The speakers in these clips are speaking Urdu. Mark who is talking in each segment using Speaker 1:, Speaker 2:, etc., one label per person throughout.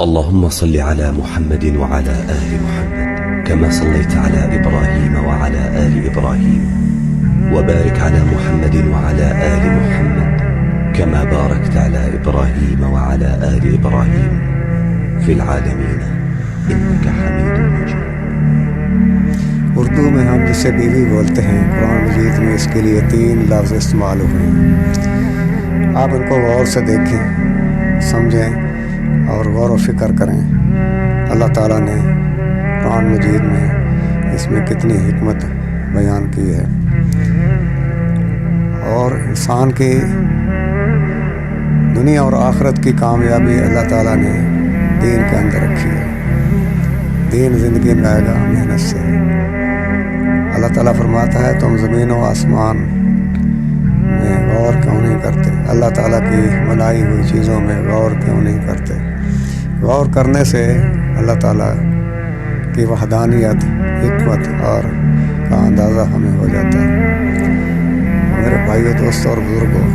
Speaker 1: اللهم صل على محمد وعلى آل محمد كما صليت على إبراهيم وعلى آل إبراهيم وبارك على محمد وعلى آل محمد كما باركت على إبراهيم وعلى آل إبراهيم في العالمين إنك حميد مجيد۔
Speaker 2: اردو میں ہم جسے بیوی بولتے ہیں، قرآن مجید میں اس کے لیے 3 لفظ استعمال ہوئے ہیں۔ آپ ان کو غور سے دیکھیں، سمجھیں اور غور و فکر کریں۔ اللہ تعالیٰ نے قرآن مجید میں اس میں کتنی حکمت بیان کی ہے، اور انسان کی دنیا اور آخرت کی کامیابی اللہ تعالیٰ نے دین کے اندر رکھی ہے۔ دین زندگی میں آئے گا محنت سے۔ اللہ تعالیٰ فرماتا ہے تم زمین و آسمان میں غور کیوں نہیں کرتے؟ اللہ تعالیٰ کی بنائی ہوئی چیزوں میں غور کیوں نہیں کرتے؟ غور کرنے سے اللہ تعالیٰ کی وحدانیت، حکمت اور کا اندازہ ہمیں ہو جاتا ہے۔ میرے بھائیوں، دوستوں اور بزرگوں،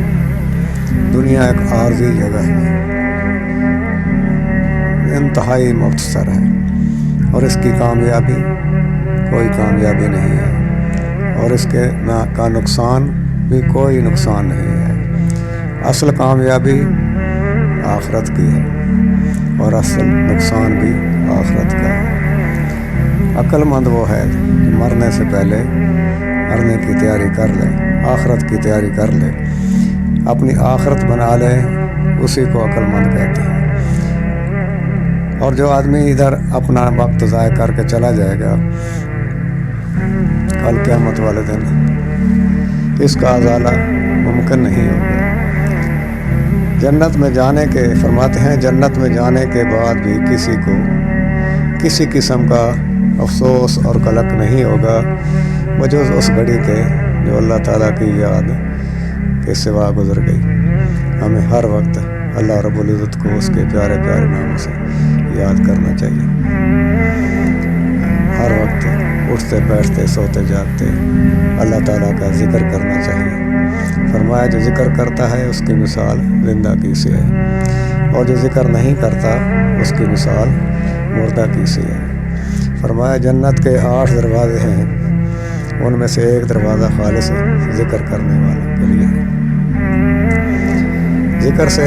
Speaker 2: دنیا ایک عارضی جگہ ہے، انتہائی مختصر ہے، اور اس کی کامیابی کوئی کامیابی نہیں ہے، اور اس کے کا نقصان بھی کوئی نقصان نہیں ہے۔ اصل کامیابی آخرت کی ہے، اور اصل نقصان بھی آخرت کا ہے۔ عقل مند وہ ہے جو مرنے سے پہلے مرنے کی تیاری کر لے، آخرت کی تیاری کر لے، اپنی آخرت بنا لے، اسی کو عقل مند کہتے ہیں۔ اور جو آدمی ادھر اپنا وقت ضائع کر کے چلا جائے گا، کل قیامت والے دن اس کا ازالہ ممکن نہیں ہوگا۔ جنت میں جانے کے فرماتے ہیں، جنت میں جانے کے بعد بھی کسی کو کسی قسم کا افسوس اور قلق نہیں ہوگا بجز اس گھڑی کے جو اللہ تعالیٰ کی یاد کے سوا گزر گئی۔ ہمیں ہر وقت اللہ رب العزت کو اس کے پیارے پیارے ناموں سے یاد کرنا چاہیے۔ ہر وقت اٹھتے بیٹھتے سوتے جاگتے اللہ تعالیٰ کا ذکر کرنا چاہیے۔ فرمایا جو ذکر کرتا ہے اس کی مثال زندہ کی سی ہے، اور جو ذکر نہیں کرتا اس کی مثال مردہ کی سی ہے۔ فرمایا جنت کے 8 دروازے ہیں، ان میں سے ایک دروازہ خالص ذکر کرنے والوں کے لیے ہے۔ ذکر سے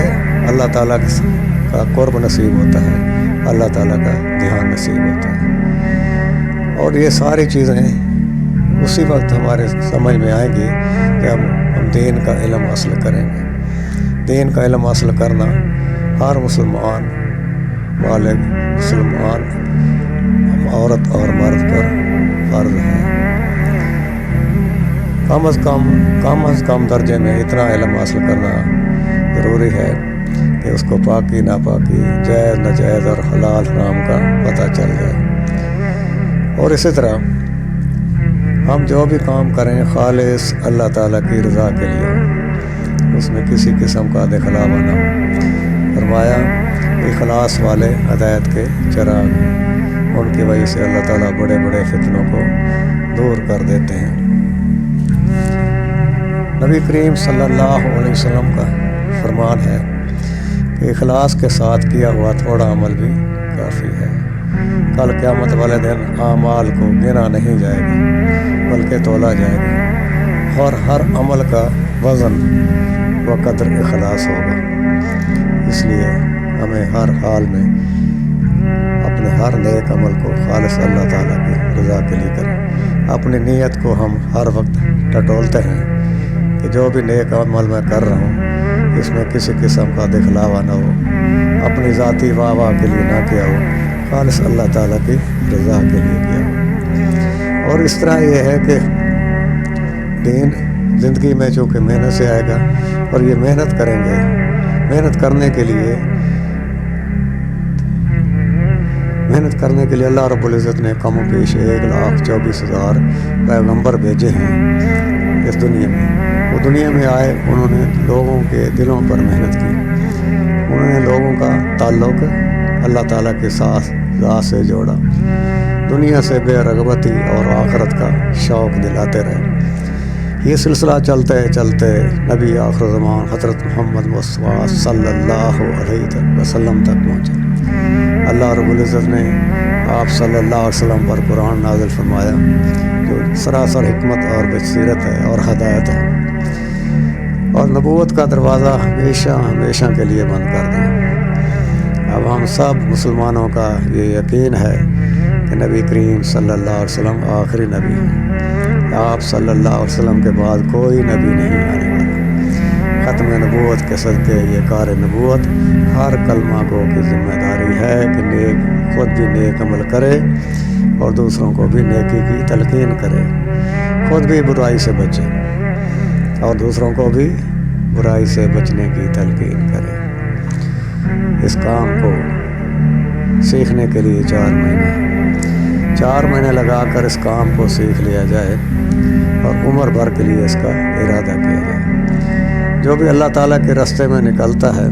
Speaker 2: اللہ تعالیٰ کا قرب نصیب ہوتا ہے، اللہ تعالیٰ کا دھیان نصیب ہوتا ہے، اور یہ ساری چیزیں اسی وقت ہمارے سمجھ میں آئیں گی جب ہم دین کا علم حاصل کریں گے۔ دین کا علم حاصل کرنا ہر مسلمان بالغ مسلمان عورت اور مرد پر فرض ہے۔ کم از کم درجے میں اتنا علم حاصل کرنا ضروری ہے کہ اس کو پاکی ناپاکی، جائز ناجائز اور حلال حرام کا پتہ چل جائے۔ اور اسی طرح ہم جو بھی کام کریں خالص اللہ تعالیٰ کی رضا کے لیے، اس میں کسی قسم کا دخلاوا نہ ہو۔ فرمایا اخلاص والے ہدایت کے چراغ، ان کی وجہ سے اللہ تعالیٰ بڑے بڑے فتنوں کو دور کر دیتے ہیں۔ نبی کریم صلی اللہ علیہ وسلم کا فرمان ہے کہ اخلاص کے ساتھ کیا ہوا تھوڑا عمل بھی کافی ہے۔ کل قیامت والے دن اعمال کو گنا نہیں جائے گا بلکہ تولا جائے گا، اور ہر عمل کا وزن و قدر اخلاص ہوگا۔ اس لیے ہمیں ہر حال میں اپنے ہر نیک عمل کو خالص اللہ تعالیٰ کی رضا کے لیے کریں۔ اپنی نیت کو ہم ہر وقت ٹٹولتے ہیں کہ جو بھی نیک عمل میں کر رہا ہوں اس میں کسی قسم کا دکھلاوا نہ ہو، اپنی ذاتی واہ واہ کے لیے نہ کیا ہو، خالص اللہ تعالیٰ کی رضا کے لیے کیا ہو۔ اور اس طرح یہ ہے کہ دین زندگی میں چونکہ محنت سے آئے گا، اور یہ محنت کریں گے، محنت کرنے کے لیے اللہ رب العزت نے کم و بیش 1,24,000 پیغمبر بھیجے ہیں اس دنیا میں۔ وہ دنیا میں آئے، انہوں نے لوگوں کے دلوں پر محنت کی، انہوں نے لوگوں کا تعلق اللہ تعالیٰ کے ساتھ ذات سے جوڑا، دنیا سے بے رغبتی اور آخرت کا شوق دلاتے رہے۔ یہ سلسلہ چلتے چلتے نبی آخر زمان حضرت محمد مصطفیٰ صلی اللہ علیہ وسلم تک پہنچا۔ اللہ رب العزت نے آپ صلی اللہ علیہ وسلم پر قرآن نازل فرمایا جو سراسر حکمت اور بصیرت ہے اور ہدایت ہے، اور نبوت کا دروازہ ہمیشہ ہمیشہ کے لیے بند کر دیا۔ اب ہم سب مسلمانوں کا یہ یقین ہے کہ نبی کریم صلی اللہ علیہ وسلم آخری نبی ہیں۔ آپ صلی اللہ علیہ وسلم کے بعد کوئی نبی نہیں آنے والا۔ ختم نبوت کے صدقے یہ کار نبوت ہر کلمہ گو کی ذمہ داری ہے کہ خود بھی نیک عمل کرے اور دوسروں کو بھی نیکی کی تلقین کرے، خود بھی برائی سے بچے اور دوسروں کو بھی برائی سے بچنے کی تلقین کرے۔ اس کام کو سیکھنے کے لیے 4 مہینے لگا کر اس کام کو سیکھ لیا جائے اور عمر بھر کے لیے اس کا ارادہ کیا جائے۔ جو بھی اللہ تعالیٰ کے راستے میں نکلتا ہے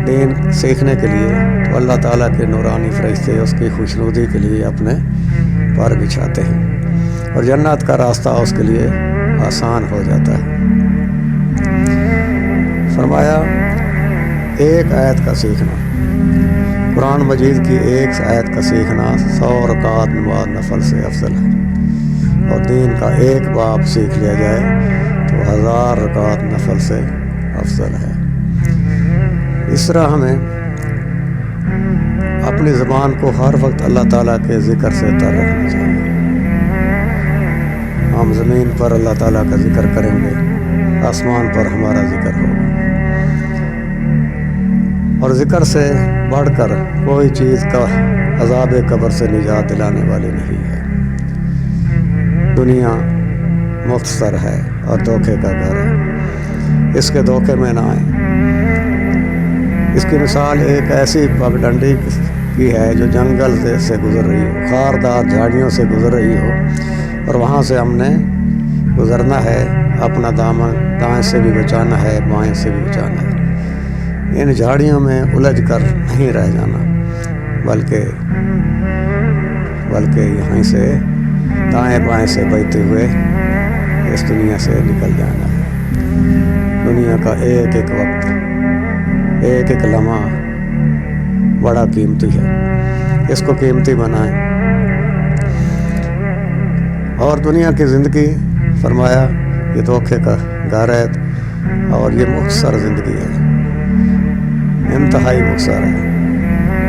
Speaker 2: دین سیکھنے کے لیے تو اللہ تعالیٰ کے نورانی فرشتے اس کی خوشنودی کے لیے اپنے پر بچھاتے ہیں اور جنت کا راستہ اس کے لیے آسان ہو جاتا ہے۔ فرمایا ایک آیت کا سیکھنا، قرآن مجید کی ایک آیت کا سیکھنا 100 رکعت نماز نفل سے افضل ہے، اور دین کا ایک باب سیکھ لیا جائے تو 1000 رکعت نفل سے افضل ہے۔ اس طرح ہمیں اپنی زبان کو ہر وقت اللہ تعالیٰ کے ذکر سے تر رکھنا چاہیے۔ ہم زمین پر اللہ تعالیٰ کا ذکر کریں گے، آسمان پر ہمارا ذکر ہوگا، اور ذکر سے بڑھ کر کوئی چیز کا عذاب قبر سے نجات دلانے والی نہیں ہے۔ دنیا مختصر ہے اور دھوکے کا گھر ہے، اس کے دھوکے میں نہ آئیں۔ اس کی مثال ایک ایسی پگڈنڈی کی ہے جو جنگل سے گزر رہی ہو، خاردار جھاڑیوں سے گزر رہی ہو، اور وہاں سے ہم نے گزرنا ہے، اپنا دامن دائیں سے بھی بچانا ہے، بائیں سے بھی بچانا ہے۔ ان جھاڑیوں میں الجھ کر نہیں رہ جانا، بلکہ یہیں سے دائیں بائیں سے بچتے ہوئے اس دنیا سے نکل جانا ہے۔ دنیا کا ایک ایک وقت، ایک ایک لمحہ بڑا قیمتی ہے، اس کو قیمتی بنائیں۔ اور دنیا کی زندگی فرمایا یہ دھوکے کا گھر ہے اور یہ مختصر زندگی ہے، انتہائی مختصر ہے،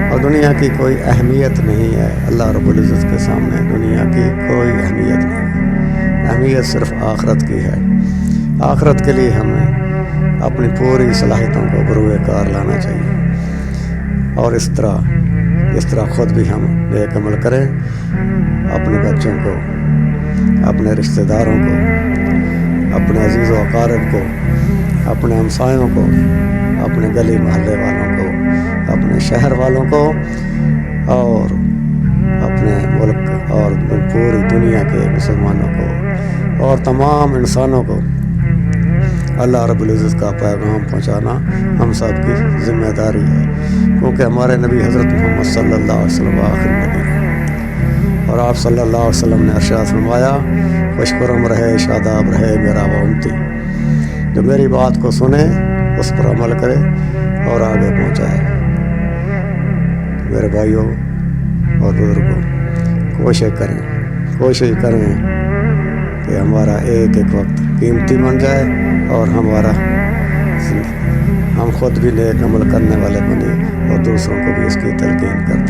Speaker 2: اور دنیا کی کوئی اہمیت نہیں ہے۔ اللہ رب العزت کے سامنے دنیا کی کوئی اہمیت نہیں ہے، اہمیت صرف آخرت کی ہے۔ آخرت کے لیے ہمیں اپنی پوری صلاحیتوں کو بروئے کار لانا چاہیے، اور اس طرح خود بھی ہم نیک عمل کریں، اپنے بچوں کو، اپنے رشتہ داروں کو، اپنے عزیز و اقارب کو، اپنے ہمسایوں کو، اپنے گلی محلے والوں کو، اپنے شہر والوں کو، اور اپنے ملک اور پوری دنیا کے مسلمانوں کو اور تمام انسانوں کو اللہ رب العزت کا پیغام پہنچانا ہم سب کی ذمہ داری ہے، کیونکہ ہمارے نبی حضرت محمد صلی اللہ علیہ وسلم آخری نبی ہیں، اور آپ صلی اللہ علیہ وسلم نے ارشاد فرمایا خوش خرم رہے، شاداب رہے میرا وہ امتی، جو میری بات کو سنے، اس پر عمل کرے اور آگے پہنچائے۔ میرے بھائیوں اور بزرگوں، کوشش کریں کہ ہمارا ایک ایک وقت قیمتی بن جائے اور ہم خود بھی نیک عمل کرنے والے بنیں اور دوسروں کو بھی اس کی تلقین کریں۔